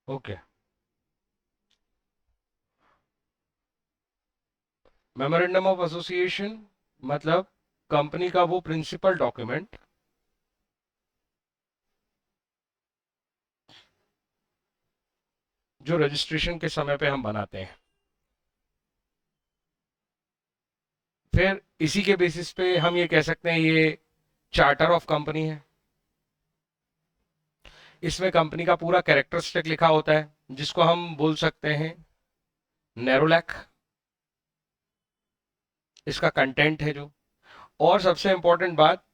Okay. Memorandum of association मतलब company का वो प्रिंसिपल डॉक्यूमेंट जो रजिस्ट्रेशन के समय पे हम बनाते हैं। फिर इसी के बेसिस पे हम ये कह सकते हैं ये चार्टर ऑफ कंपनी है। इसमें कंपनी का पूरा कैरेक्टरिस्टिक लिखा होता है जिसको हम बोल सकते हैं नैरोलैक। इसका कंटेंट है जो, और सबसे इंपॉर्टेंट बात,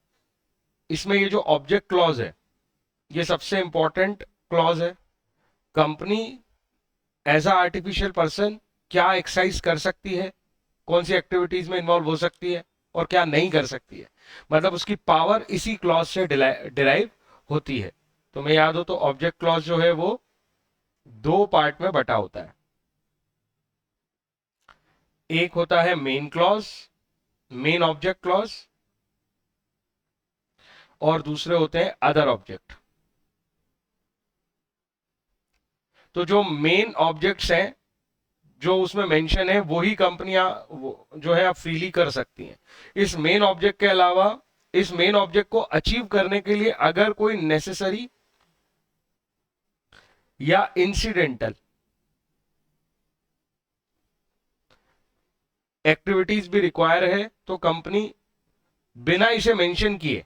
इसमें ये जो ऑब्जेक्ट क्लॉज है ये सबसे इंपॉर्टेंट क्लॉज है। Company as a artificial person क्या एक्सरसाइज कर सकती है, कौन सी एक्टिविटीज में इन्वॉल्व हो सकती है और क्या नहीं कर सकती है, मतलब उसकी पावर इसी क्लॉज से डिराइव होती है। तो मैं याद हो तो ऑब्जेक्ट क्लॉज जो है वो दो पार्ट में बटा होता है। एक होता है main clause, main object clause, और दूसरे होते हैं अदर ऑब्जेक्ट। तो जो मेन ऑब्जेक्ट्स हैं जो उसमें मेंशन है वही कंपनियां जो है आप फ्रीली कर सकती हैं। इस मेन ऑब्जेक्ट के अलावा इस मेन ऑब्जेक्ट को अचीव करने के लिए अगर कोई नेसेसरी या इंसिडेंटल एक्टिविटीज भी रिक्वायर है तो कंपनी बिना इसे मेंशन किए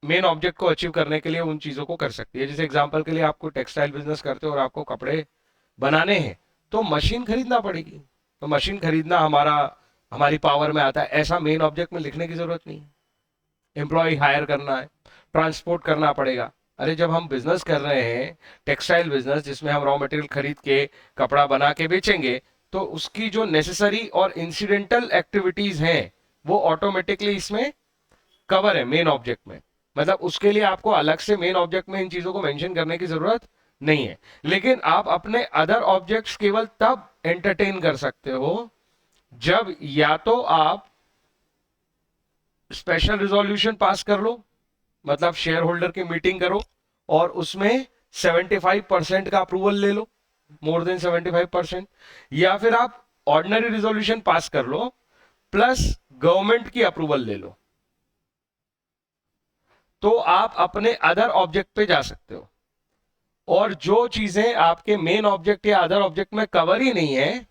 मेन ऑब्जेक्ट को अचीव करने के लिए उन चीजों को कर सकती है। जैसे एग्जांपल के लिए आपको टेक्सटाइल बिजनेस करते हो और आपको कपड़े बनाने हैं तो मशीन खरीदना पड़ेगी। तो मशीन खरीदना हमारी पावर में आता है, ऐसा मेन ऑब्जेक्ट में लिखने की जरूरत नहीं है। एम्प्लॉय हायर करना है, ट्रांसपोर्ट करना पड़ेगा। अरे जब हम बिजनेस कर रहे हैं, टेक्सटाइल बिजनेस जिसमें हम रॉ मटेरियल खरीद के कपड़ा बना के बेचेंगे, तो उसकी जो नेसेसरी और इंसिडेंटल एक्टिविटीज हैं वो ऑटोमेटिकली इसमें कवर है मेन ऑब्जेक्ट में। मतलब उसके लिए आपको अलग से मेन ऑब्जेक्ट में इन चीजों को मेंशन करने की जरूरत नहीं है। लेकिन आप अपने अदर ऑब्जेक्ट्स केवल तब एंटरटेन कर सकते हो जब या तो आप स्पेशल रिजोल्यूशन पास कर लो, मतलब शेयर होल्डर की मीटिंग करो और उसमें 75% का अप्रूवल ले लो, मोर देन 75%, या फिर आप ऑर्डिनरी रिजोल्यूशन पास कर लो प्लस गवर्नमेंट की अप्रूवल ले लो, तो आप अपने अदर ऑब्जेक्ट पे जा सकते हो। और जो चीजें आपके मेन ऑब्जेक्ट या अदर ऑब्जेक्ट में कवर ही नहीं है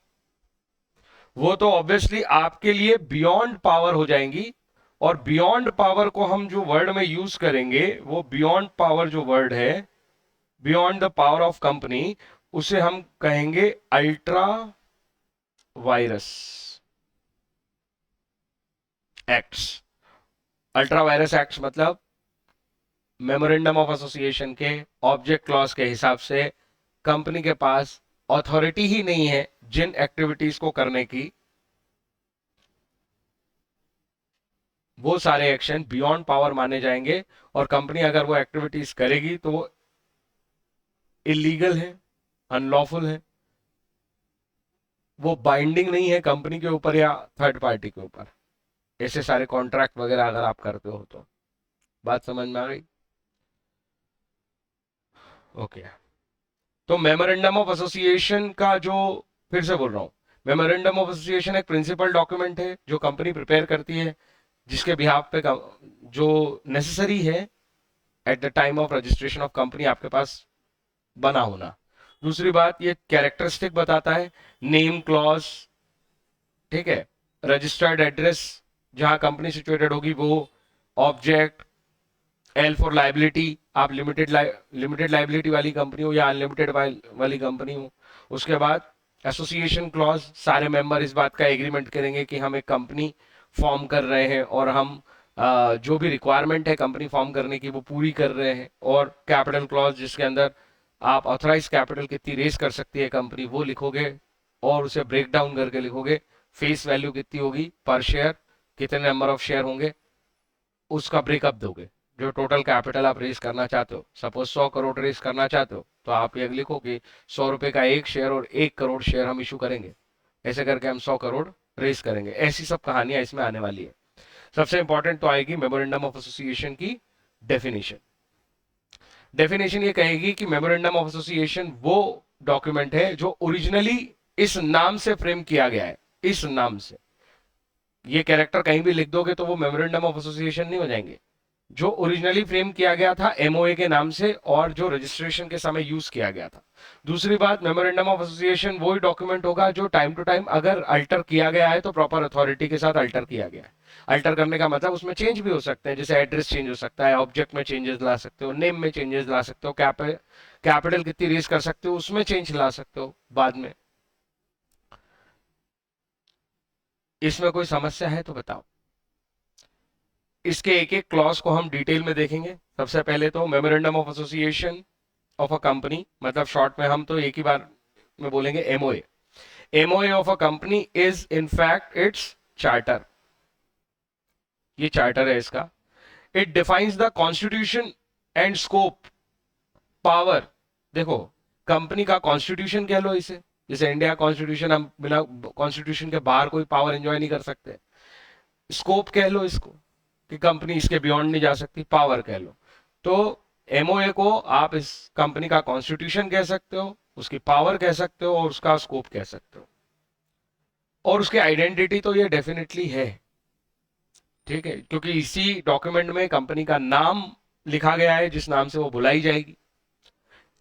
वो तो ऑब्वियसली आपके लिए बियॉन्ड पावर हो जाएंगी। और बियॉन्ड पावर को हम जो वर्ड में यूज करेंगे वो बियॉन्ड पावर जो वर्ड है, beyond the power of company, उसे हम कहेंगे ultra vires acts. Ultra vires acts मतलब मेमोरेंडम ऑफ एसोसिएशन के ऑब्जेक्ट क्लॉज के हिसाब से कंपनी के पास अथॉरिटी ही नहीं है जिन एक्टिविटीज को करने की, वो सारे एक्शन बियॉन्ड पावर माने जाएंगे। और कंपनी अगर वो एक्टिविटीज करेगी तो वो इलीगल है, अनलॉफुल है, वो बाइंडिंग नहीं है कंपनी के ऊपर या थर्ड पार्टी के ऊपर। ऐसे सारे कॉन्ट्रैक्ट वगैरह अगर आप करते हो तो। बात समझ में आ गई? ओके। तो मेमोरेंडम ऑफ एसोसिएशन का जो, फिर से बोल रहा हूं, मेमोरेंडम ऑफ एसोसिएशन एक प्रिंसिपल डॉक्यूमेंट है जो कंपनी प्रिपेयर करती है जिसके बिहाफ पे जो नेसेसरी है at the time of registration of company आपके पास बना होना। दूसरी बात, ये कैरेक्टरिस्टिक बताता है, नेम क्लॉज, ठीक है, रजिस्टर्ड एड्रेस जहां कंपनी सिचुएटेड होगी वो, ऑब्जेक्ट, एल फॉर लाइबिलिटी, आप लिमिटेड लाइबिलिटी वाली कंपनी हो या अनलिमिटेड वाली कंपनी हो। उसके बाद एसोसिएशन क्लॉज, सारे मेंबर इस बात का एग्रीमेंट करेंगे कि हम एक कंपनी फॉर्म कर रहे हैं और हम जो भी रिक्वायरमेंट है कंपनी फॉर्म करने की वो पूरी कर रहे हैं। और कैपिटल क्लॉज जिसके अंदर आप ऑथराइज कैपिटल कितनी रेस कर सकती है कंपनी वो लिखोगे और उसे ब्रेक डाउन करके लिखोगे। फेस वैल्यू कितनी होगी पर शेयर, कितने नंबर ऑफ शेयर होंगे, उसका ब्रेकअप दोगे। जो टोटल कैपिटल आप रेस करना चाहते हो, सपोज 100 करोड़ रेस करना चाहते हो तो आप ये लिखो कि 100 रुपए का एक शेयर और 1 करोड़ शेयर हम इशू करेंगे, ऐसे करके हम 100 करोड़ रेस करेंगे। ऐसी सब कहानियां इसमें आने वाली है। सबसे इंपॉर्टेंट तो आएगी मेमोरेंडम ऑफ एसोसिएशन की डेफिनेशन। डेफिनेशन ये कहेगी कि मेमोरेंडम ऑफ एसोसिएशन वो डॉक्यूमेंट है जो ओरिजिनली इस नाम से फ्रेम किया गया है, इस नाम से। ये कैरेक्टर कहीं भी लिख दोगे तो वो मेमोरेंडम ऑफ एसोसिएशन नहीं हो जाएंगे। जो ओरिजिनली फ्रेम किया गया था एमओए के नाम से और जो रजिस्ट्रेशन के समय यूज किया गया था। दूसरी बात, मेमोरेंडम ऑफ एसोसिएशन वही डॉक्यूमेंट होगा जो टाइम टू टाइम अगर अल्टर किया गया है तो प्रॉपर अथॉरिटी के साथ अल्टर किया गया है। अल्टर करने का मतलब उसमें चेंज भी हो सकते हैं, जैसे एड्रेस चेंज हो सकता है, ऑब्जेक्ट में चेंजेस ला सकते हो, नेम में चेंजेस ला सकते हो, कैपिटल कितनी रेज कर सकते हो उसमें चेंज ला सकते हो बाद में। इसमें कोई समस्या है तो बताओ। इसके एक एक क्लॉज को हम डिटेल में देखेंगे। सबसे पहले तो memorandum of association of a company, मतलब शॉर्ट में हम तो एक ही बार में बोलेंगे MOA. MOA of a company is in fact it's charter. ये चार्टर है इसका। It defines the constitution and scope, power. देखो, कंपनी का कॉन्स्टिट्यूशन कह लो इसे, जैसे इंडिया कॉन्स्टिट्यूशन, हम बिना कॉन्स्टिट्यूशन के बाहर कोई पावर एंजॉय नहीं कर सकते। स्कोप कह लो इसको कि कंपनी इसके बियॉन्ड नहीं जा सकती, पावर कह लो। तो एमओए को आप इस कंपनी का कॉन्स्टिट्यूशन कह सकते हो, उसकी पावर कह सकते हो और उसका स्कोप कह सकते हो। और उसकी आइडेंटिटी तो ये डेफिनेटली है, ठीक है, क्योंकि इसी डॉक्यूमेंट में कंपनी का नाम लिखा गया है जिस नाम से वो बुलाई जाएगी।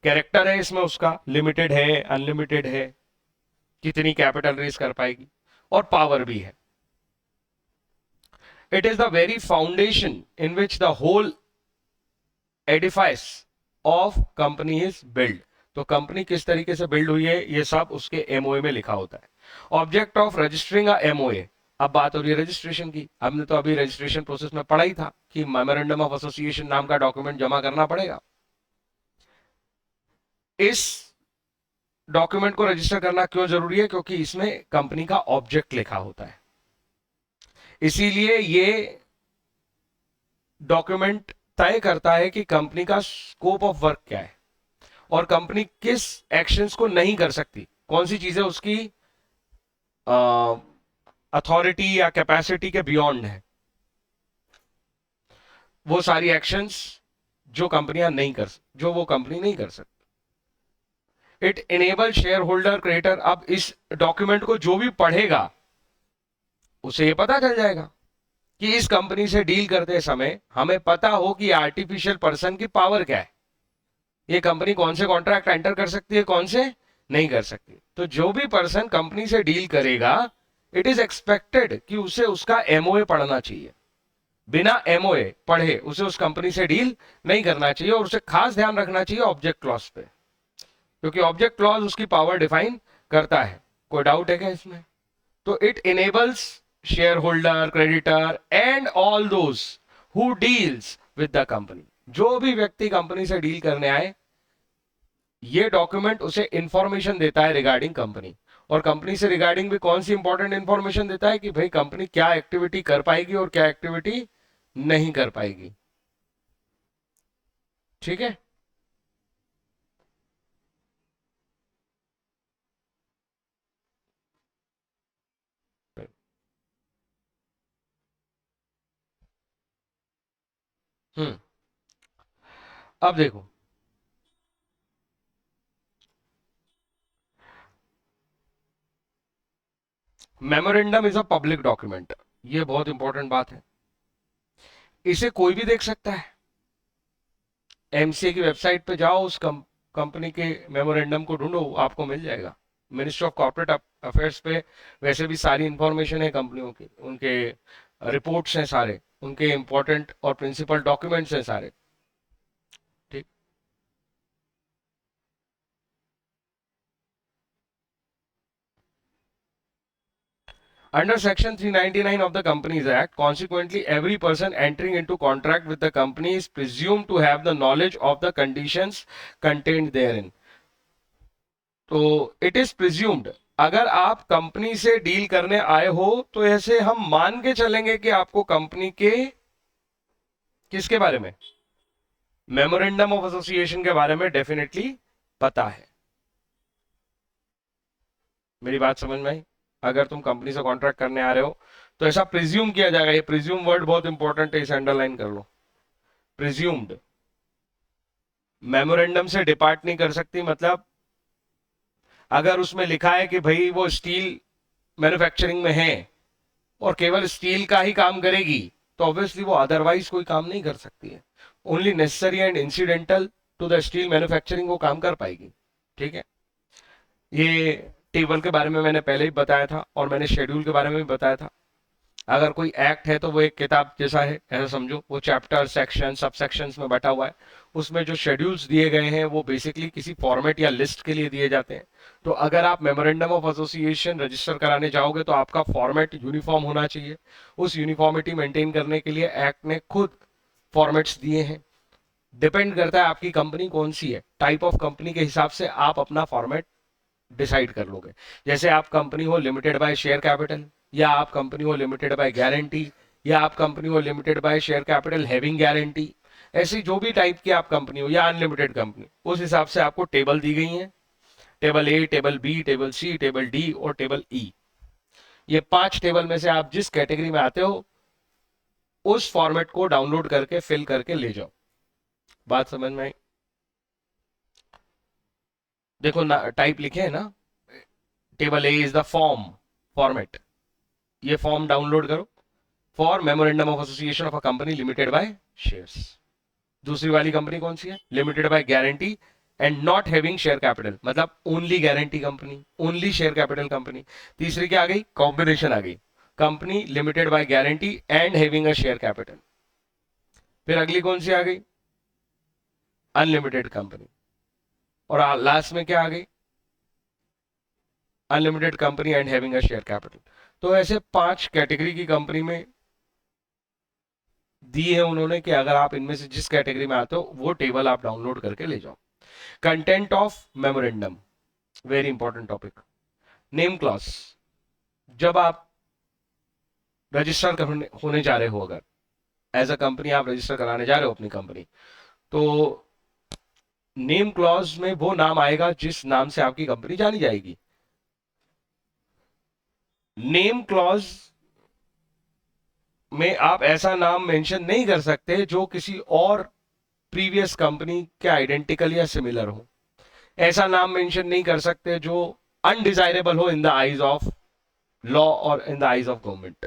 कैरेक्टर है इसमें उसका, लिमिटेड है, अनलिमिटेड है, कितनी कैपिटल रेज कर पाएगी, और पावर भी है। It is the very foundation in which the whole edifice of company is build. तो कंपनी किस तरीके से बिल्ड हुई है ये सब उसके एमओए में लिखा होता है। Object of registering a MOA, अब बात हो रही है रजिस्ट्रेशन की। हमने तो अभी रजिस्ट्रेशन प्रोसेस में पढ़ा ही था कि मेमोरेंडम ऑफ एसोसिएशन नाम का डॉक्यूमेंट जमा करना पड़ेगा। इस डॉक्यूमेंट को रजिस्टर करना क्यों जरूरी है? क्योंकि इसमें कंपनी का ऑब्जेक्ट लिखा होता है। इसीलिए ये डॉक्यूमेंट तय करता है कि कंपनी का स्कोप ऑफ वर्क क्या है और कंपनी किस एक्शंस को नहीं कर सकती, कौन सी चीजें उसकी अथॉरिटी या कैपेसिटी के बियॉन्ड है, वो सारी एक्शंस जो कंपनियां नहीं कर, जो वो कंपनी नहीं कर सकती। It enable share holder creator, अब इस डॉक्यूमेंट को जो भी पढ़ेगा उसे ये पता चल जाएगा कि इस कंपनी से डील करते समय हमें पता हो कि आर्टिफिशियल पर्सन की पावर क्या है, ये कंपनी कौन से कॉन्ट्रैक्ट एंटर कर सकती है, कौन से नहीं कर सकती। तो जो भी पर्सन कंपनी से डील करेगा, इट इज एक्सपेक्टेड कि उसे उसका एमओए पढ़ना चाहिए। बिना एमओए पढ़े उसे उस कंपनी से डील नहीं करना चाहिए, और उसे खास ध्यान रखना चाहिए ऑब्जेक्ट क्लॉज पे, क्योंकि ऑब्जेक्ट क्लॉज उसकी पावर डिफाइन करता है। कोई डाउट है क्या इसमें? तो it enables share holder, creditor and all those who deals with the company, जो भी व्यक्ति कंपनी से डील करने आए, ये डॉक्यूमेंट उसे इंफॉर्मेशन देता है रिगार्डिंग कंपनी। और कंपनी से रिगार्डिंग भी कौन सी इंपॉर्टेंट इंफॉर्मेशन देता है कि भाई कंपनी क्या एक्टिविटी कर पाएगी और क्या एक्टिविटी नहीं कर पाएगी। ठीक है। हम्म। अब देखो, memorandum is a public document, ये बहुत इंपॉर्टेंट बात है। इसे कोई भी देख सकता है। एमसीए की वेबसाइट पे जाओ, उस कंपनी के मेमोरेंडम को ढूंढो, आपको मिल जाएगा। मिनिस्ट्री ऑफ कॉर्पोरेट अफेयर्स पे वैसे भी सारी इंफॉर्मेशन है कंपनियों की, उनके रिपोर्ट्स हैं सारे, उनके इंपॉर्टेंट और प्रिंसिपल डॉक्यूमेंट्स हैं सारे। ठीक। Under Section 399 of the Companies Act, consequently, every person entering into contract with the company is presumed to have the knowledge of the conditions contained therein. तो इट इज प्रिज्यूम्ड, अगर आप company से deal करने आए हो तो ऐसे हम मान के चलेंगे कि आपको कंपनी के किसके बारे में, मेमोरेंडम ऑफ एसोसिएशन के बारे में डेफिनेटली पता है। मेरी बात समझ में आई? अगर तुम कंपनी से कॉन्ट्रैक्ट करने आ रहे हो तो ऐसा प्रिज्यूम किया जाएगा। ये प्रिज्यूम वर्ड बहुत इंपॉर्टेंट है, इसे अंडरलाइन कर लो। प्रिज्यूम्ड, मेमोरेंडम से डिपार्ट नहीं कर सकती, मतलब अगर उसमें लिखा है कि भाई वो स्टील मैन्युफैक्चरिंग में है और केवल स्टील का ही काम करेगी, तो ऑब्वियसली वो अदरवाइज कोई काम नहीं कर सकती है। Only necessary and incidental to the steel manufacturing वो काम कर पाएगी। ठीक है, ये टेबल के बारे में मैंने पहले ही बताया था और मैंने शेड्यूल के बारे में भी बताया था। अगर कोई एक्ट है तो वो एक किताब जैसा है, ऐसा समझो। वो चैप्टर, सेक्शन, सब सेक्शंस में बटा हुआ है। उसमें जो शेड्यूल्स दिए गए हैं वो बेसिकली किसी फॉर्मेट या लिस्ट के लिए दिए जाते हैं। तो अगर आप मेमोरेंडम ऑफ एसोसिएशन रजिस्टर कराने जाओगे तो आपका फॉर्मेट यूनिफॉर्म होना चाहिए। उस यूनिफॉर्मिटी मेंटेन करने के लिए एक्ट ने खुद फॉर्मेट्स दिए हैं। डिपेंड करता है आपकी कंपनी कौन सी है, टाइप ऑफ कंपनी के हिसाब से आप अपना फॉर्मेट डिसाइड कर लोगे। जैसे आप कंपनी हो लिमिटेड बाय शेयर कैपिटल, या आप कंपनी हो लिमिटेड बाय गारंटी, या आप कंपनी हो limited by share capital having guarantee, ऐसी जो भी टाइप की आप कंपनी हो, या अनलिमिटेड कंपनी, उस हिसाब से आपको टेबल दी गई है। टेबल ए, टेबल बी, टेबल सी, टेबल डी और टेबल ई। ये 5 टेबल में से आप जिस कैटेगरी में आते हो उस फॉर्मेट को डाउनलोड करके फिल करके ले जाओ। बात समझ में आई? देखो ना, टाइप लिखे है ना, table A is the form, format. ये फॉर्म डाउनलोड करो for memorandum of association of a company limited by shares. दूसरी वाली कंपनी कौन सी है? Limited by guarantee and not having share capital, मतलब only guarantee company, only share capital company. तीसरी क्या आ गई? कॉम्बिनेशन आ गई, company limited by guarantee and having a share capital. फिर अगली कौन सी आ गई? Unlimited company. और लास्ट में क्या आ गई? Unlimited company and having a share capital. तो ऐसे 5 कैटेगरी की कंपनी में दी है उन्होंने कि अगर आप इनमें से जिस कैटेगरी में आते हो वो टेबल आप डाउनलोड करके ले जाओ। Content of memorandum, very important topic. Name clause, जब आप रजिस्टर होने जा रहे हो, अगर एज अ कंपनी आप रजिस्टर कराने जा रहे हो अपनी कंपनी, तो नेम क्लॉज में वो नाम आएगा जिस नाम से आपकी कंपनी जानी जाएगी। नेम क्लॉज में आप ऐसा नाम मेंशन नहीं कर सकते जो किसी और प्रीवियस कंपनी के आइडेंटिकल या सिमिलर हो। ऐसा नाम मेंशन नहीं कर सकते जो अनडिजायरेबल हो in the eyes of law और in the eyes of government.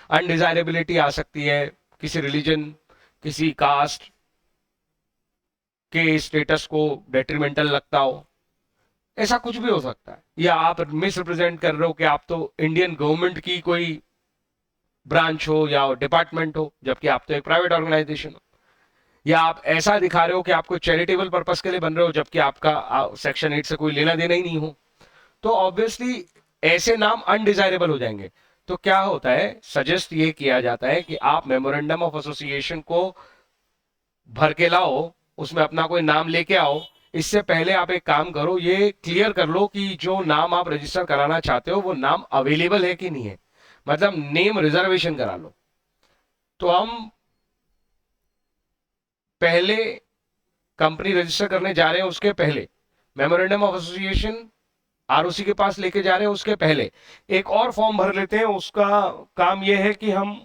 Undesirability आ सकती है किसी रिलीजन, किसी कास्ट के स्टेटस को डेट्रीमेंटल लगता हो, ऐसा कुछ भी हो सकता है। या आप मिस रिप्रेजेंट कर रहे हो कि आप तो इंडियन गवर्नमेंट की कोई ब्रांच हो या डिपार्टमेंट हो, जबकि आप तो एक प्राइवेट ऑर्गेनाइजेशन हो। या आप ऐसा दिखा रहे हो कि आपको चैरिटेबल पर्पस के लिए बन रहे हो, जबकि आपका सेक्शन 8 से कोई लेना देना ही नहीं हो। तो ऑब्वियसली ऐसे नाम अनडिजायरेबल हो जाएंगे। तो क्या होता है, सजेस्ट ये किया जाता है कि आप मेमोरेंडम ऑफ एसोसिएशन को भर के लाओ, उसमें अपना कोई नाम लेके आओ। इससे पहले आप एक काम करो, ये क्लियर कर लो कि जो नाम आप रजिस्टर कराना चाहते हो वो नाम अवेलेबल है कि नहीं है, मतलब नेम रिजर्वेशन करा लो। तो हम पहले कंपनी रजिस्टर करने जा रहे हैं, उसके पहले मेमोरेंडम ऑफ एसोसिएशन आरओसी के पास लेके जा रहे हैं, उसके पहले एक और फॉर्म भर लेते हैं। उसका काम यह है कि हम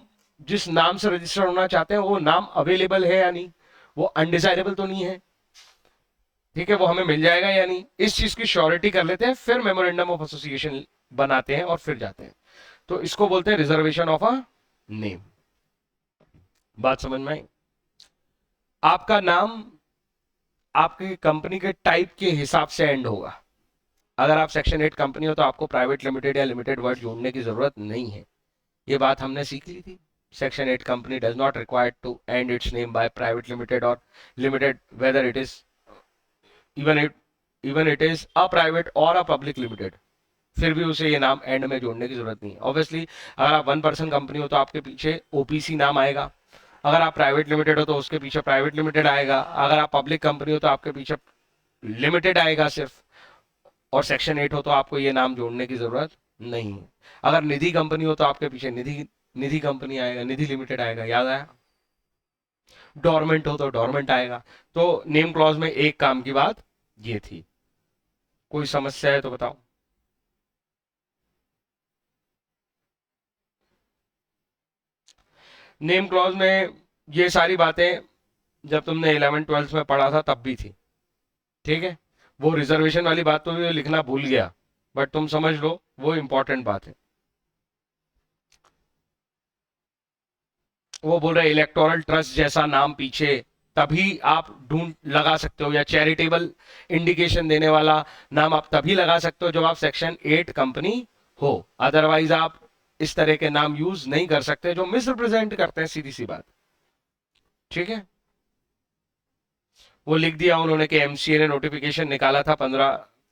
जिस नाम से रजिस्टर होना चाहते हैं वो नाम अवेलेबल है या नहीं, वो अनडिजायरेबल तो नहीं है, ठीक है, वो हमें मिल जाएगा या नहीं, इस चीज की श्योरिटी कर लेते हैं। फिर मेमोरेंडम ऑफ एसोसिएशन बनाते हैं और फिर जाते हैं। तो इसको बोलते हैं रिजर्वेशन ऑफ अ नेम। बात समझ में आई? आपका नाम आपकी कंपनी के टाइप के हिसाब से एंड होगा। अगर आप सेक्शन 8 कंपनी हो तो आपको प्राइवेट लिमिटेड या लिमिटेड वर्ड जोड़ने की जरूरत नहीं है। ये बात हमने सीख ली थी। Section 8 company does not required to end its name by private limited और limited, whether it is even it is a private और अ पब्लिक लिमिटेड, फिर भी उसे ये नाम एंड में जोड़ने की जरूरत नहीं है। ऑब्वियसली अगर आप 1% कंपनी हो तो आपके पीछे ओपीसी नाम आएगा। अगर आप प्राइवेट लिमिटेड हो तो उसके पीछे प्राइवेट लिमिटेड आएगा। अगर आप पब्लिक कंपनी हो तो आपके पीछे लिमिटेड आएगा सिर्फ। और सेक्शन 8 हो तो आपको ये नाम जोड़ने की जरूरत नहीं है। अगर निधि कंपनी हो तो आपके पीछे निधि निधि कंपनी आएगा, निधि लिमिटेड आएगा, याद आया? डोरमेंट हो तो डोरमेंट आएगा। तो नेम क्लॉज में एक काम की बात ये थी। कोई समस्या है तो बताओ। नेम क्लॉज में ये सारी बातें जब तुमने 11 12 में पढ़ा था तब भी थी। ठीक है, वो रिजर्वेशन वाली बात तो ये लिखना भूल गया, बट तुम समझ लो वो इंपॉर्टेंट बात है। वो बोल रहे इलेक्टोरल ट्रस्ट जैसा नाम पीछे तभी आप ढूंढ लगा सकते हो, या चैरिटेबल इंडिकेशन देने वाला नाम आप तभी लगा सकते हो जब आप सेक्शन 8 कंपनी हो, अदरवाइज आप इस तरह के नाम यूज नहीं कर सकते जो मिसरिप्रेजेंट करते हैं, सीधी सी बात। ठीक है, वो लिख दिया उन्होंने कि एमसीए ने नोटिफिकेशन निकाला था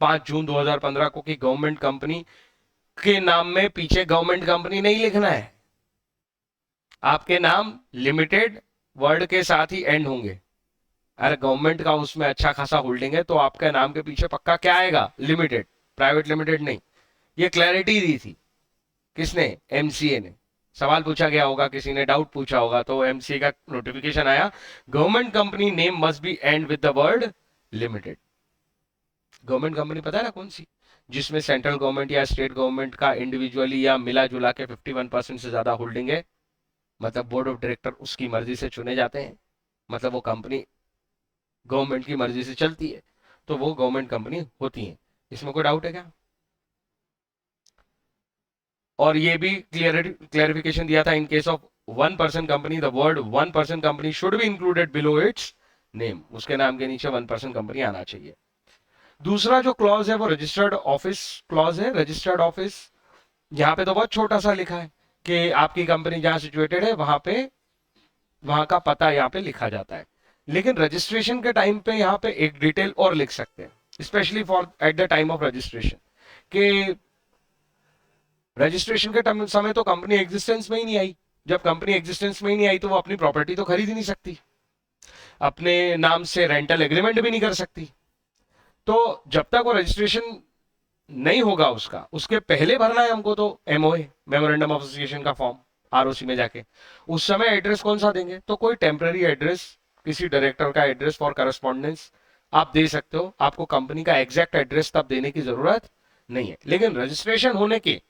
5 जून 2015 को कि गवर्नमेंट कंपनी के नाम में पीछे गवर्नमेंट कंपनी नहीं लिखना है, आपके नाम लिमिटेड वर्ड के साथ ही एंड होंगे। अरे गवर्नमेंट का उसमें अच्छा खासा होल्डिंग है तो आपके नाम के पीछे पक्का क्या आएगा, लिमिटेड, प्राइवेट लिमिटेड नहीं। ये क्लैरिटी दी थी किसने, एमसीए ने। सवाल पूछा गया होगा, किसी ने डाउट पूछा होगा, तो एमसीए का नोटिफिकेशन आया, government company name must be and with the word limited. Government company पता है ना कौन सी, जिसमें सेंट्रल गवर्नमेंट या स्टेट गवर्नमेंट का इंडिविजुअली या मिला जुला के 51% से ज्यादा होल्डिंग है, मतलब बोर्ड ऑफ डायरेक्टर उसकी मर्जी से चुने जाते हैं, मतलब वो कंपनी गवर्नमेंट की मर्जी से चलती है, तो वो गवर्नमेंट कंपनी होती है। इसमें कोई डाउट है क्या? और ये भी क्लियरिफिकेशन दिया था, in case of 1 person company the word 1 person company should be included below it's name, उसके नाम के नीचे 1 पर्सन कंपनी आना चाहिए। दूसरा जो क्लॉज है वो रजिस्टर्ड ऑफिस क्लॉज है। रजिस्टर्ड ऑफिस यहाँ पे तो बहुत छोटा सा लिखा है कि आपकी कंपनी जहां सिचुएटेड है वहां पे, वहां का पता यहाँ पे लिखा जाता है, लेकिन रजिस्ट्रेशन के टाइम पे यहाँ पे एक डिटेल और लिख सकते हैं, specially for at the time of registration, कि रजिस्ट्रेशन के समय तो कंपनी एग्जिस्टेंस में ही नहीं आई, जब कंपनी एग्जिस्टेंस में ही नहीं आई तो वो अपनी प्रॉपर्टी तो खरीद ही नहीं सकती, अपने नाम से रेंटल एग्रीमेंट भी नहीं कर सकती। तो जब तक वो रजिस्ट्रेशन नहीं होगा उसका, उसके पहले भरना है हमको तो एमओए, मेमोरेंडम ऑफ एसोसिएशन का फॉर्म, आरओसी में जाके। उस समय एड्रेस कौन सा देंगे, तो कोई टेम्पररी एड्रेस, किसी डायरेक्टर का एड्रेस फॉर करस्पॉन्डेंस आप दे सकते हो, आपको कंपनी का एग्जैक्ट एड्रेस तब देने की जरूरत नहीं है। लेकिन रजिस्ट्रेशन होने के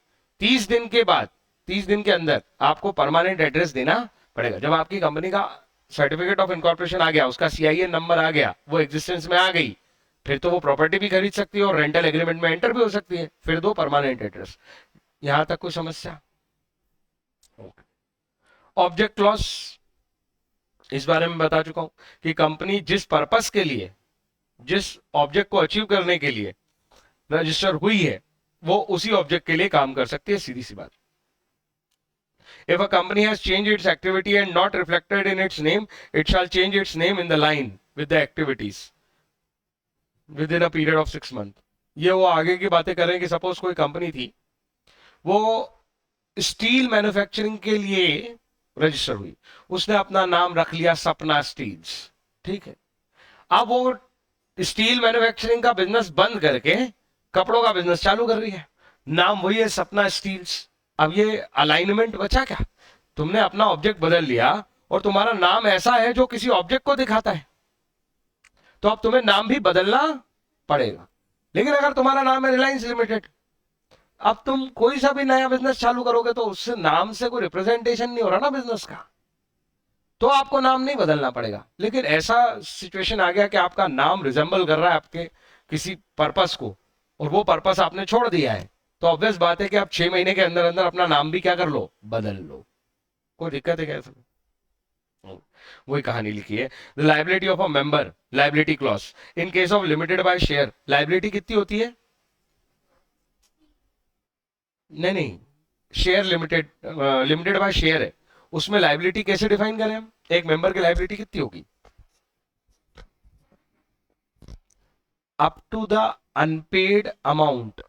30 दिन के बाद, 30 दिन के अंदर आपको परमानेंट एड्रेस देना पड़ेगा। जब आपकी कंपनी का सर्टिफिकेट ऑफ इनकॉर्पोरेशन आ गया, उसका सीआईएन नंबर आ गया, वो एग्जिस्टेंस में आ गई, फिर तो वो प्रॉपर्टी भी खरीद सकती है और रेंटल एग्रीमेंट में एंटर भी हो सकती है, फिर दो परमानेंट एड्रेस। यहां तक कोई समस्या? ऑब्जेक्ट क्लॉज इस बारे में बता चुका हूं कि कंपनी जिस पर्पस के लिए, जिस ऑब्जेक्ट को अचीव करने के लिए रजिस्टर हुई है, वो उसी ऑब्जेक्ट के लिए काम कर सकती है, सीधी सी बात। If a company has changed its activity and not reflected in its name, it shall change its name in the line with the activities within a period of 6 months. ये वो आगे की बातें कर रहे हैं कि सपोज कोई कंपनी थी, वो स्टील मैन्युफैक्चरिंग के लिए रजिस्टर हुई, उसने अपना नाम रख लिया सपना स्टील्स, ठीक है। अब वो स्टील मैन्युफैक्चरिंग का बिजनेस बंद करके कपड़ों का बिजनेस चालू कर रही है, नाम वही है सपना स्टील्स। अब ये अलाइनमेंट बचा क्या? तुमने अपना ऑब्जेक्ट बदल लिया और तुम्हारा नाम ऐसा है जो किसी ऑब्जेक्ट को दिखाता है, तो अब तुम्हें नाम भी बदलना पड़ेगा। लेकिन अगर तुम्हारा नाम है रिलायंस लिमिटेड, अब तुम कोई सा भी नया बिजनेस चालू करोगे तो उससे नाम से कोई रिप्रेजेंटेशन नहीं हो रहा ना बिजनेस का, तो आपको नाम नहीं बदलना पड़ेगा। लेकिन ऐसा सिचुएशन आ गया कि आपका नाम रिजेंबल कर रहा है आपके किसी पर्पस को, और वो पर्पस आपने छोड़ दिया है, तो ऑब्वियस बात है कि आप 6 महीने के अंदर अंदर अपना नाम भी क्या कर लो, बदल लो। कोई दिक्कत है क्या इसमें? वही कहानी लिखी है। The liability of a member, liability clause in case of limited by share, liability कितनी होती है? नहीं नहीं, share limited, limited by share है, उसमें लाइबिलिटी कैसे डिफाइन करें हम, एक मेंबर की लाइबिलिटी कितनी होगी? Up to the unpaid amount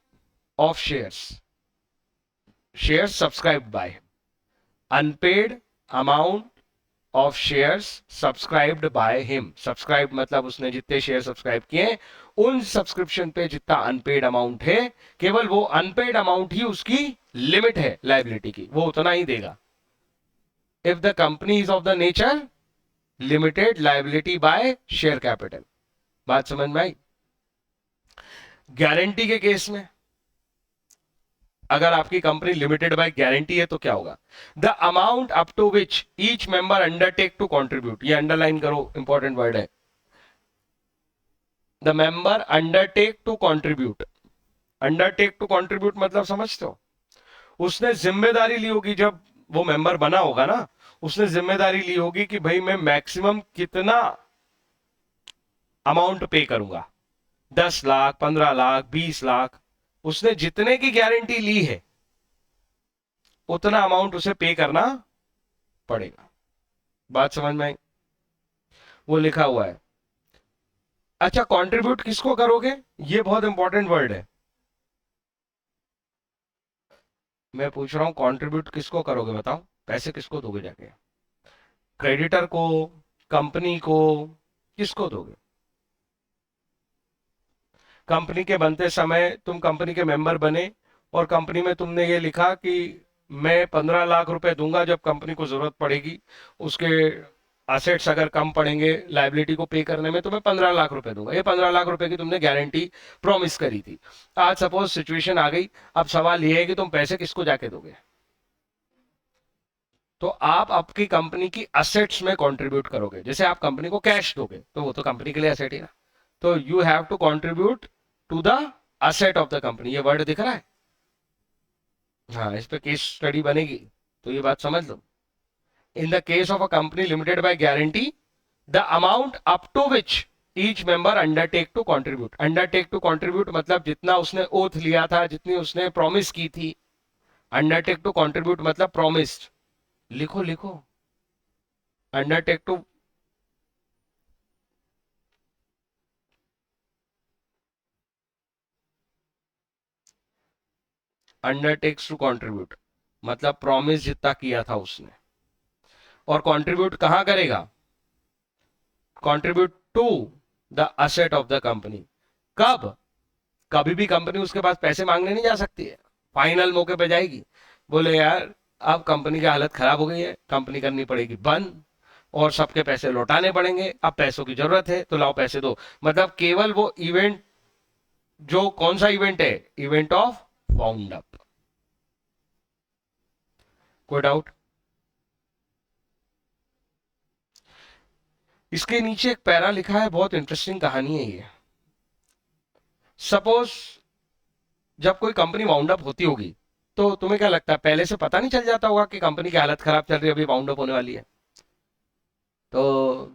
of shares, shares subscribed by, unpaid amount of shares subscribed by him. Subscribe मतलब उसने जितने शेयर सब्सक्राइब किए, उन सब्सक्रिप्शन पे जितना अनपेड अमाउंट है, केवल वो अनपेड अमाउंट ही उसकी लिमिट है लाइबिलिटी की, वो उतना ही देगा। If the company is of the nature limited liability by share capital. बात समझ में आई? गारंटी के केस में अगर आपकी कंपनी लिमिटेड बाय गारंटी है तो क्या होगा? The amount up to which each member undertake to contribute, ये अंडरलाइन करो, इंपॉर्टेंट वर्ड है। The member undertake to contribute. Undertake to contribute मतलब समझते हो, उसने जिम्मेदारी ली होगी, जब वो मेंबर बना होगा ना, उसने जिम्मेदारी ली होगी कि भाई मैं मैक्सिमम कितना अमाउंट पे करूंगा, 10 लाख, 15 लाख, 20 लाख, उसने जितने की गारंटी ली है उतना अमाउंट उसे पे करना पड़ेगा। बात समझ में आई? वो लिखा हुआ है। अच्छा, कंट्रीब्यूट किसको करोगे, ये बहुत इंपॉर्टेंट वर्ड है। मैं पूछ रहा हूं कंट्रीब्यूट किसको करोगे, बताओ, पैसे किसको दोगे जाके? क्रेडिटर को, कंपनी को, किसको दोगे? कंपनी के बनते समय तुम कंपनी के मेंबर बने और कंपनी में तुमने ये लिखा कि मैं 15 लाख रुपए दूंगा जब कंपनी को जरूरत पड़ेगी, उसके असेट्स अगर कम पड़ेंगे लाइबिलिटी को पे करने में, तो मैं 15 लाख रुपए दूंगा। ये 15 लाख रुपए की तुमने गारंटी प्रॉमिस करी थी। आज सपोज सिचुएशन आ गई, अब सवाल ये है कि तुम पैसे किसको जाके दोगे। तो आप आपकी कंपनी की असेट्स में कंट्रीब्यूट करोगे। जैसे आप कंपनी को कैश दोगे तो वो तो कंपनी के लिए असेट ही ना, तो you have to contribute to the asset of the company. ये वर्ड दिख रहा है? हाँ, इस पे केस स्टडी बनेगी, तो ये बात समझ लो। In the case of a company limited by guarantee, the amount up to which each member undertake to contribute. Undertake to contribute मतलब जितना उसने ओथ लिया था, जितनी उसने प्रॉमिस की थी। अंडरटेक टू कंट्रीब्यूट मतलब प्रॉमिस्ड। लिखो लिखो, undertake to, undertakes to contribute मतलब प्रॉमिस जितना किया था उसने। और कंट्रीब्यूट कहां करेगा? Contribute to the asset of the company. कब? कभी भी कंपनी उसके पास पैसे मांगने नहीं जा सकती है, फाइनल मौके पे जाएगी, बोले यार अब कंपनी की हालत खराब हो गई है, कंपनी करनी पड़ेगी बंद और सबके पैसे लौटाने पड़ेंगे, अब पैसों की जरूरत है तो लाओ पैसे दो। मतलब केवल वो इवेंट, जो कौन सा इवेंट है, इवेंट ऑफ वाउंड अप। कोई डाउट? इसके नीचे एक पैरा लिखा है, बहुत इंटरेस्टिंग कहानी है ये। सपोज जब कोई कंपनी वाउंड अप होती होगी, तो तुम्हें क्या लगता है, पहले से पता नहीं चल जाता होगा कि कंपनी की हालत खराब चल रही है, अभी वाउंड अप होने वाली है? तो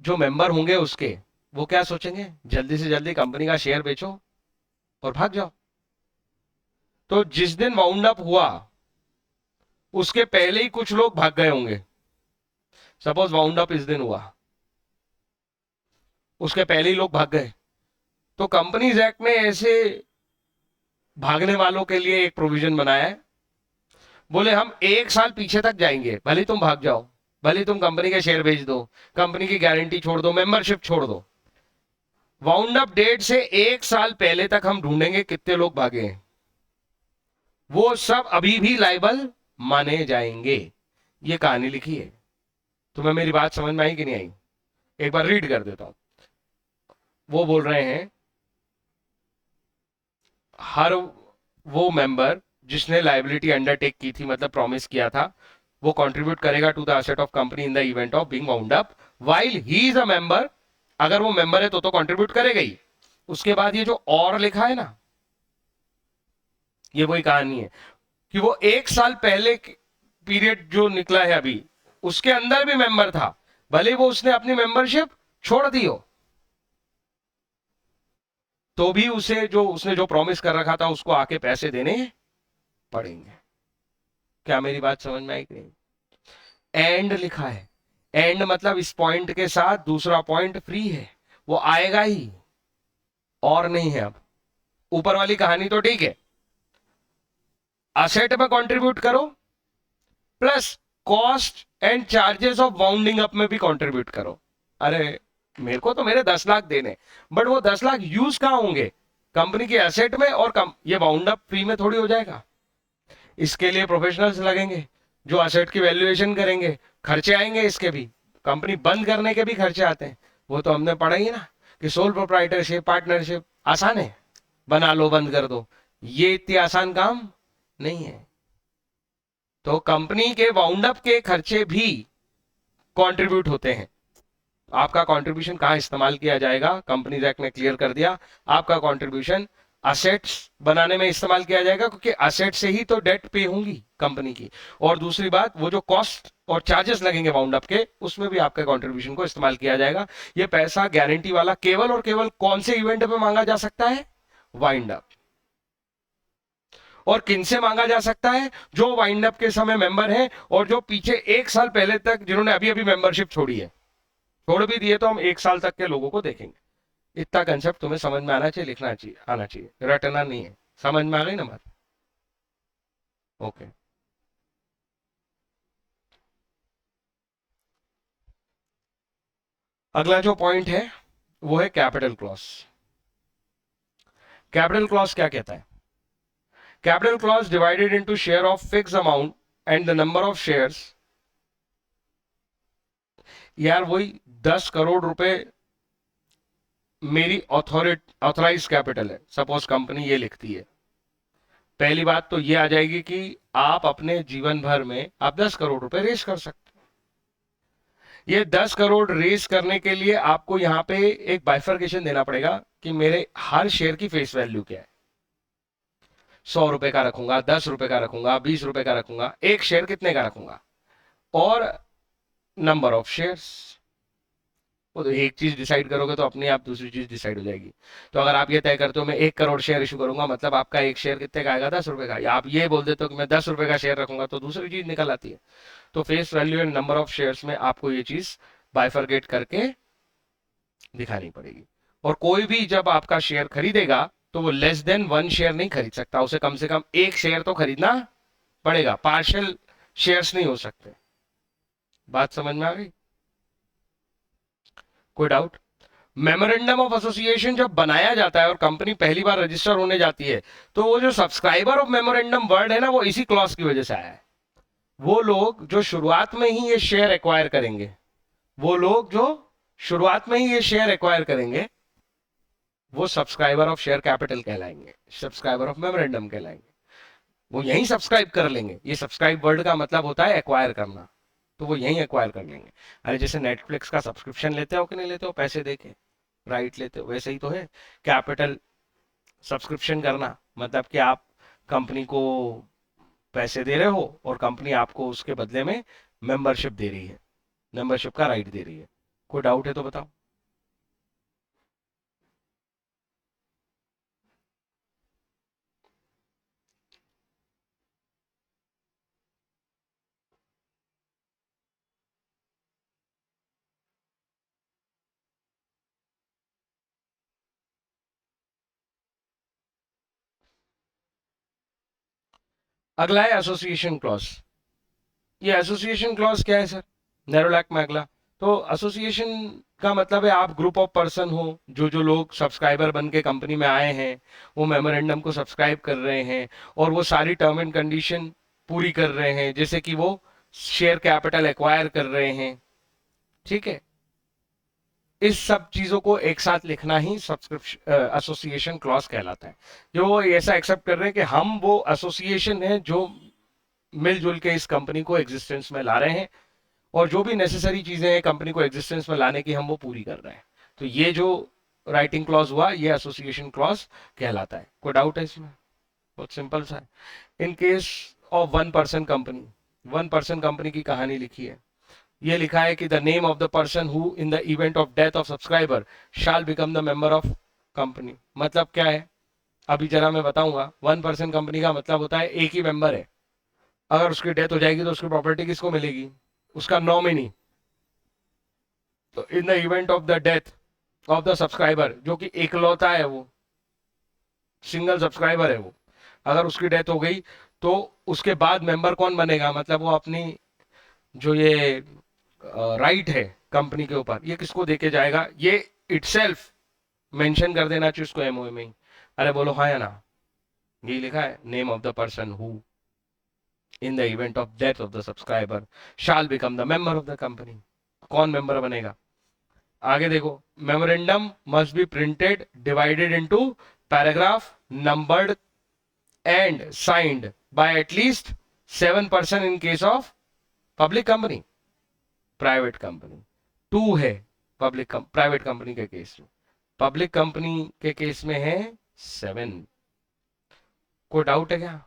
जो मेंबर होंगे उसके, वो क्या सोचेंगे, जल्दी से जल्दी कंपनी का शेयर बेचो और भाग जाओ। तो जिस दिन वाउंड अप हुआ उसके पहले ही कुछ लोग भाग गए होंगे। सपोज वाउंड अप इस दिन हुआ, उसके पहले ही लोग भाग गए, तो कंपनीज एक्ट ने ऐसे भागने वालों के लिए एक प्रोविजन बनाया है। बोले हम 1 साल पीछे तक जाएंगे, भले तुम भाग जाओ, भले तुम कंपनी के शेयर बेच दो, कंपनी की गारंटी छोड़ दो, मेंबरशिप छोड़ दो, वाउंड अप डेट से 1 साल पहले तक हम ढूंढेंगे कितने लोग भागे हैं, वो सब अभी भी लाइबल माने जाएंगे। ये कहानी लिखी है। तुम्हें मेरी बात समझ में आई कि नहीं आई? एक बार रीड कर देता हूं। वो बोल रहे हैं हर वो मेंबर जिसने लाइबिलिटी अंडरटेक की थी, मतलब प्रॉमिस किया था, वो कंट्रीब्यूट करेगा to the asset of company in the event of being wound up while he is a member. अगर वो मेंबर है तो कंट्रीब्यूट करेगा ही। उसके बाद ये जो और लिखा है ना, ये वही कहानी है कि वो 1 साल पहले पीरियड जो निकला है अभी, उसके अंदर भी मेंबर था, भले वो उसने अपनी मेंबरशिप छोड़ दी हो, तो भी उसे जो उसने जो प्रॉमिस कर रखा था उसको आके पैसे देने पड़ेंगे। क्या मेरी बात समझ में आई कि नहीं? एंड लिखा है, एंड मतलब इस पॉइंट के साथ दूसरा पॉइंट फ्री है, वो आएगा ही और नहीं है। अब ऊपर वाली कहानी तो ठीक है, असेट में कंट्रीब्यूट करो plus cost and charges of wounding up में भी कंट्रीब्यूट करो। अरे मेरे को तो मेरे 10 लाख देने, बट वो 10 लाख यूज कहां होंगे, कंपनी के एसेट में, और ये वाउंड अप फ्री में थोड़ी हो जाएगा। इसके लिए प्रोफेशनल्स लगेंगे जो असेट की वैल्यूएशन करेंगे, खर्चे आएंगे, इसके भी कंपनी बंद करने के भी खर्चे आते हैं। वो तो हमने पढ़ा ही ना कि सोल प्रोप्राइटरशिप, पार्टनरशिप आसान है, बना लो बंद कर दो, ये इतनी आसान काम नहीं है। तो कंपनी के वाउंड अप के खर्चे भी कंट्रीब्यूट होते हैं। आपका कंट्रीब्यूशन कहाँ इस्तेमाल किया जाएगा, कंपनीज एक्ट ने क्लियर कर दिया, आपका कंट्रीब्यूशन असेट्स बनाने में इस्तेमाल किया जाएगा, क्योंकि असेट से ही तो डेट पे होंगी कंपनी की। और दूसरी बात, वो जो कॉस्ट और चार्जेस लगेंगे वाउंड अप के, उसमें भी आपके कंट्रीब्यूशन को इस्तेमाल किया जाएगा। ये पैसा गारंटी वाला केवल और केवल कौन से इवेंट पे मांगा जा सकता है, वाइंड अप। और किन से मांगा जा सकता है, जो वाइंड अप के समय मेंबर हैं और जो पीछे 1 साल पहले तक जिन्होंने अभी अभी मेंबरशिप छोड़ी है, छोड़ भी दिए तो हम 1 साल तक के लोगों को देखेंगे। इतना कंसेप्ट तुम्हें समझ में आना चाहिए, लिखना चाहिए, आना चाहिए, रटना नहीं है। समझ में आ गई ना बात? ओके। अगला जो पॉइंट है वो है कैपिटल क्लॉज। कैपिटल क्लॉज क्या कहता है? Capital clause divided into share of fix amount and the number of shares. यार वही 10 करोड़ रुपए मेरी ऑथोराइज कैपिटल है, सपोज कंपनी ये लिखती है। पहली बात तो ये आ जाएगी कि आप अपने जीवन भर में आप 10 करोड़ रुपए रेस कर सकते हैं। ये 10 करोड़ रेस करने के लिए आपको यहां पे एक बाइफर्केशन देना पड़ेगा कि मेरे हर शेयर की फेस वैल्यू क्या है। 100 रुपए का रखूंगा, 10 रुपए का रखूंगा, 20 रुपए का रखूंगा, एक शेयर कितने का रखूंगा, और नंबर ऑफ शेयर्स। वो तो एक चीज डिसाइड करोगे तो अपने आप दूसरी चीज डिसाइड हो जाएगी। तो अगर आप ये तय करते हो मैं 1 करोड़ शेयर इशू करूंगा, मतलब आपका एक शेयर कितने का आएगा, 10 रुपए का। या आप ये बोल देते हो कि मैं 10 रुपए का शेयर रखूंगा, तो दूसरी चीज निकल आती है। तो face value and number of shares में आपको ये चीज बाइफरगेट करके दिखानी पड़ेगी। और कोई भी जब आपका शेयर खरीदेगा तो वो लेस देन 1 शेयर नहीं खरीद सकता, उसे कम से कम 1 शेयर तो खरीदना पड़ेगा। पार्शियल शेयर्स नहीं हो सकते। बात समझ में आ गई? कोई डाउट? मेमोरेंडम ऑफ एसोसिएशन जब बनाया जाता है और कंपनी पहली बार रजिस्टर होने जाती है, तो वो जो सब्सक्राइबर ऑफ मेमोरेंडम वर्ड है ना, वो इसी क्लॉज की वजह से आया है। वो लोग जो शुरुआत में ही ये शेयर एक्वायर करेंगे, वो लोग जो शुरुआत में ही ये शेयर एक्वायर करेंगे, वो सब्सक्राइबर ऑफ शेयर कैपिटल कहलाएंगे, सब्सक्राइबर ऑफ मेमोरेंडम कहलाएंगे। वो यहीं सब्सक्राइब कर लेंगे। ये सब्सक्राइब वर्ड का मतलब होता है एक्वायर करना, तो वो यहीं एक्वायर कर लेंगे। अरे जैसे नेटफ्लिक्स का सब्सक्रिप्शन लेते हो कि नहीं लेते हो, पैसे देके राइट लेते हो, वैसे ही तो है कैपिटल सब्सक्रिप्शन करना, मतलब कि आप कंपनी को पैसे दे रहे हो और कंपनी आपको उसके बदले में मेंबरशिप दे रही है, मेंबरशिप का राइट दे रही है। कोई डाउट है तो बताओ। अगला है एसोसिएशन क्लॉज। ये एसोसिएशन क्लॉज क्या है सर? नेरोलैक में अगला। तो एसोसिएशन का मतलब है आप ग्रुप ऑफ पर्सन हो, जो जो लोग सब्सक्राइबर बन के कंपनी में आए हैं, वो मेमोरेंडम को सब्सक्राइब कर रहे हैं और वो सारी टर्म एंड कंडीशन पूरी कर रहे हैं, जैसे कि वो शेयर कैपिटल एक्वायर कर रहे हैं। ठीक है, इस सब चीजों को एक साथ लिखना ही सब्सक्रिप्शन एसोसिएशन क्लॉज कहलाता है। जो वो ऐसा एक्सेप्ट कर रहे हैं कि हम वो एसोसिएशन है जो मिलजुल के इस कंपनी को एग्जिस्टेंस में ला रहे हैं, और जो भी नेसेसरी चीजें हैं कंपनी को एग्जिस्टेंस में लाने की, हम वो पूरी कर रहे हैं। तो ये जो राइटिंग क्लॉज हुआ, ये एसोसिएशन क्लॉज कहलाता है। कोई डाउट है इसमें? बहुत सिंपल सा है। In case of 1 person company, 1 person company की कहानी लिखी है। ये लिखा है कि the name of the person who in the event of death of subscriber shall become the member of company. मतलब क्या है, अभी जरा मैं बताऊंगा। 1 पर्सन कंपनी का मतलब होता है एक ही मेंबर है, अगर उसकी डेथ हो जाएगी तो उसकी प्रॉपर्टी किसको मिलेगी, उसका नॉमिनी। तो इन the event of the death of the subscriber, जो कि इकलौता है, वो सिंगल सब्सक्राइबर है, वो अगर उसकी डेथ हो गई तो उसके बाद मेंबर कौन बनेगा, मतलब वो अपनी जो ये राइट है कंपनी के ऊपर, ये किसको देके जाएगा, ये इटसेल्फ मेंशन कर देना चाहिए उसको एमओए में ही। अरे बोलो हाँ या ना? यही लिखा है, name of the person who in the event of death of the subscriber shall become the member of the company. कौन मेंबर बनेगा? आगे देखो, memorandum must be printed divided into paragraph numbered and signed by at least 7 person in case of public company. Private company 2 है, private company के case में, public company के case में है 7। कोई डाउट है क्या?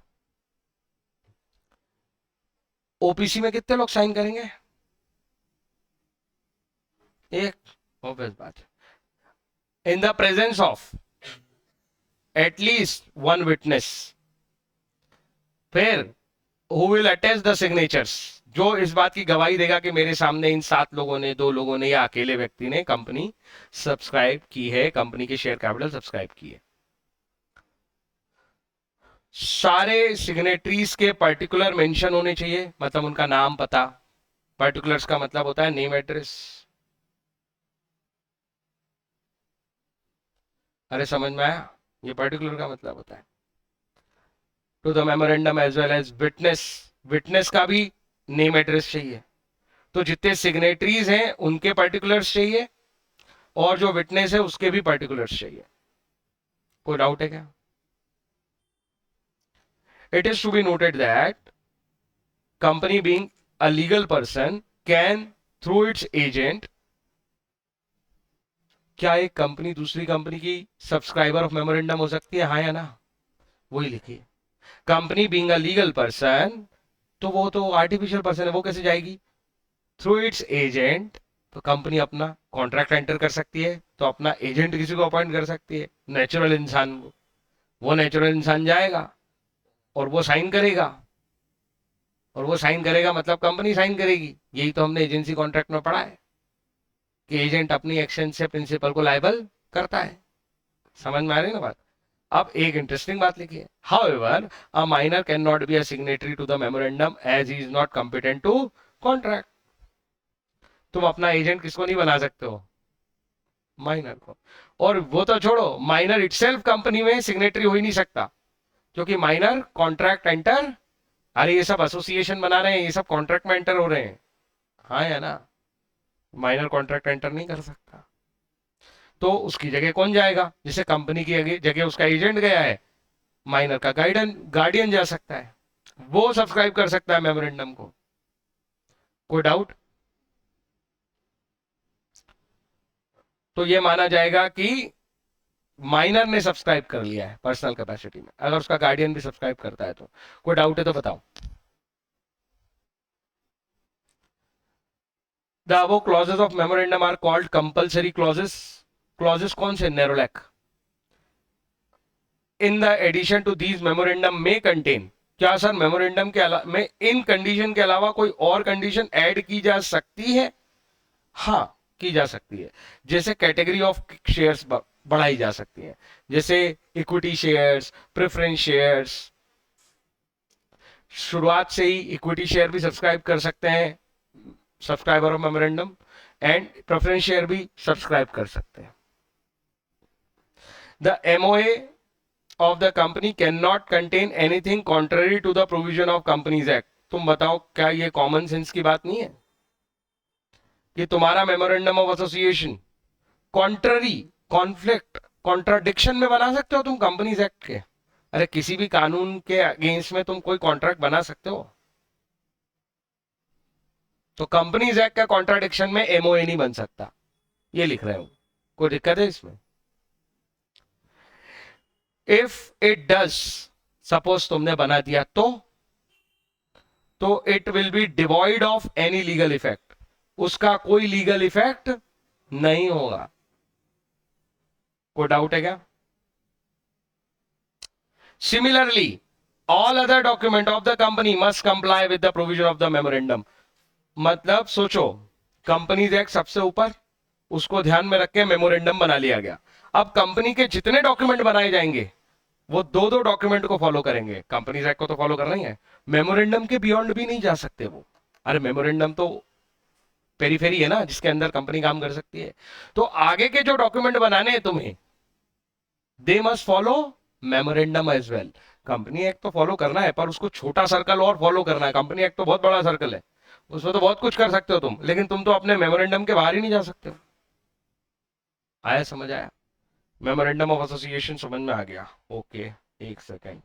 ओपीसी में कितने लोग साइन करेंगे? एक, ऑब्वियस बात है। In the presence of at least one witness, फिर who will attest the signatures, जो इस बात की गवाही देगा कि मेरे सामने इन 7 लोगों ने, 2 लोगों ने या अकेले व्यक्ति ने कंपनी सब्सक्राइब की है, कंपनी की शेयर कैपिटल सब्सक्राइब की है। सारे सिग्नेटरीज के पर्टिकुलर मेंशन होने चाहिए, मतलब उनका नाम पता। पर्टिकुलर्स का मतलब होता है नेम एड्रेस। अरे समझ में आया? ये पर्टिकुलर का मतलब होता है to the memorandum as well as witness. Witness का भी नेम एड्रेस चाहिए। तो जितने सिग्नेटरीज हैं उनके पर्टिकुलर्स चाहिए, और जो विटनेस है उसके भी पर्टिकुलर्स चाहिए। कोई डाउट है क्या? It is to be noted that company being a legal person can through its agent, क्या एक कंपनी दूसरी कंपनी की सब्सक्राइबर ऑफ मेमोरेंडम हो सकती है, हाँ या ना? वही लिखिए। Company being a legal person, तो वो तो आर्टिफिशियल पर्सन है, वो कैसे जाएगी? Through it's agent. तो कंपनी अपना कॉन्ट्रैक्ट एंटर कर सकती है, तो अपना एजेंट किसी को अपॉइंट कर सकती है, नेचुरल इंसान को। वो नेचुरल इंसान जाएगा और वो साइन करेगा, और वो साइन करेगा मतलब कंपनी साइन करेगी। यही तो हमने एजेंसी कॉन्ट्रैक्ट में पढ़ा है कि एजेंट अपनी एक्शन से प्रिंसिपल को लायबल करता है। समझ में आ रही है ना बात? अब एक इंटरेस्टिंग बात लिखिए, however a minor can not be a signatory to the memorandum as he is not competent to contract. तुम अपना एजेंट किसको नहीं बना सकते हो? माइनर को। और वो तो छोड़ो, माइनर इटसेल्फ कंपनी में सिग्नेटरी हो ही नहीं सकता, क्योंकि माइनर कॉन्ट्रैक्ट एंटर, अरे ये सब एसोसिएशन बना रहे हैं, ये सब कॉन्ट्रैक्ट में एंटर हो रहे हैं, हाँ या ना? माइनर कॉन्ट्रैक्ट एंटर नहीं कर सकता। तो उसकी जगह कौन जाएगा? जिसे कंपनी की जगह उसका एजेंट गया है, माइनर का गार्डियन जा सकता है, वो सब्सक्राइब कर सकता है मेमोरेंडम को। कोई डाउट? तो ये माना जाएगा कि माइनर ने सब्सक्राइब कर लिया है पर्सनल कैपेसिटी में, अगर उसका गार्डियन भी सब्सक्राइब करता है तो। कोई डाउट है तो बताओ। The above clauses of memorandum are called compulsory clauses. Clauses कौन से? नैरोलैक। In the addition to these memorandum में कंटेन, क्या सर मेमोरेंडम के अलावा में इन कंडीशन के अलावा कोई और कंडीशन ऐड की जा सकती है? हाँ, की जा सकती है। जैसे कैटेगरी ऑफ शेयर्स बढ़ाई जा सकती है, जैसे इक्विटी शेयर्स, प्रेफरेंस शेयर्स। शुरुआत से ही इक्विटी शेयर भी सब्सक्राइब कर सकते हैं subscriber of memorandum, and preference share भी सब्सक्राइब कर सकते हैं। The MOA of the company cannot contain anything contrary to the provision of Companies Act। तुम बताओ, क्या ये कॉमन सेंस की बात नहीं है कि तुम्हारा memorandum of association contrary, conflict, contradiction में बना सकते हो तुम कंपनीज एक्ट के? अरे किसी भी कानून के अगेंस्ट में तुम कोई कॉन्ट्रैक्ट बना सकते हो? तो कंपनीज एक्ट का कॉन्ट्राडिक्शन में एमओए नहीं बन सकता, ये लिख रहे हो। कोई दिक्कत है इसमें? इफ इट डज, सपोज तुमने बना दिया तो it will be devoid of any legal effect, उसका कोई लीगल इफेक्ट नहीं होगा। कोई डाउट है क्या? Similarly all other document of the company must comply with the provision of the memorandum. मतलब सोचो, कंपनीज एक्ट सबसे ऊपर, उसको ध्यान में रख के मेमोरेंडम बना लिया गया। अब कंपनी के जितने डॉक्यूमेंट बनाए जाएंगे वो 2-2 डॉक्यूमेंट को फॉलो करेंगे। कंपनीज एक्ट को तो फॉलो करना ही है, मेमोरेंडम के बियॉन्ड भी नहीं जा सकते वो। अरे मेमोरेंडम तो पेरीफेरी है ना, जिसके अंदर कंपनी काम कर सकती है। तो आगे के जो डॉक्यूमेंट बनाने हैं तुम्हें, they must follow memorandum as well. Company act तो फॉलो करना है, पर उसको छोटा सर्कल और फॉलो करना है। कंपनी एक्ट तो बहुत बड़ा सर्कल है, उसमें तो बहुत कुछ कर सकते हो तुम, लेकिन तुम तो अपने मेमोरेंडम के बाहर ही नहीं जा सकते हो। आया? समझ आया? मेमोरेंडम ऑफ एसोसिएशन समझ में आ गया? ओके, एक सेकेंड।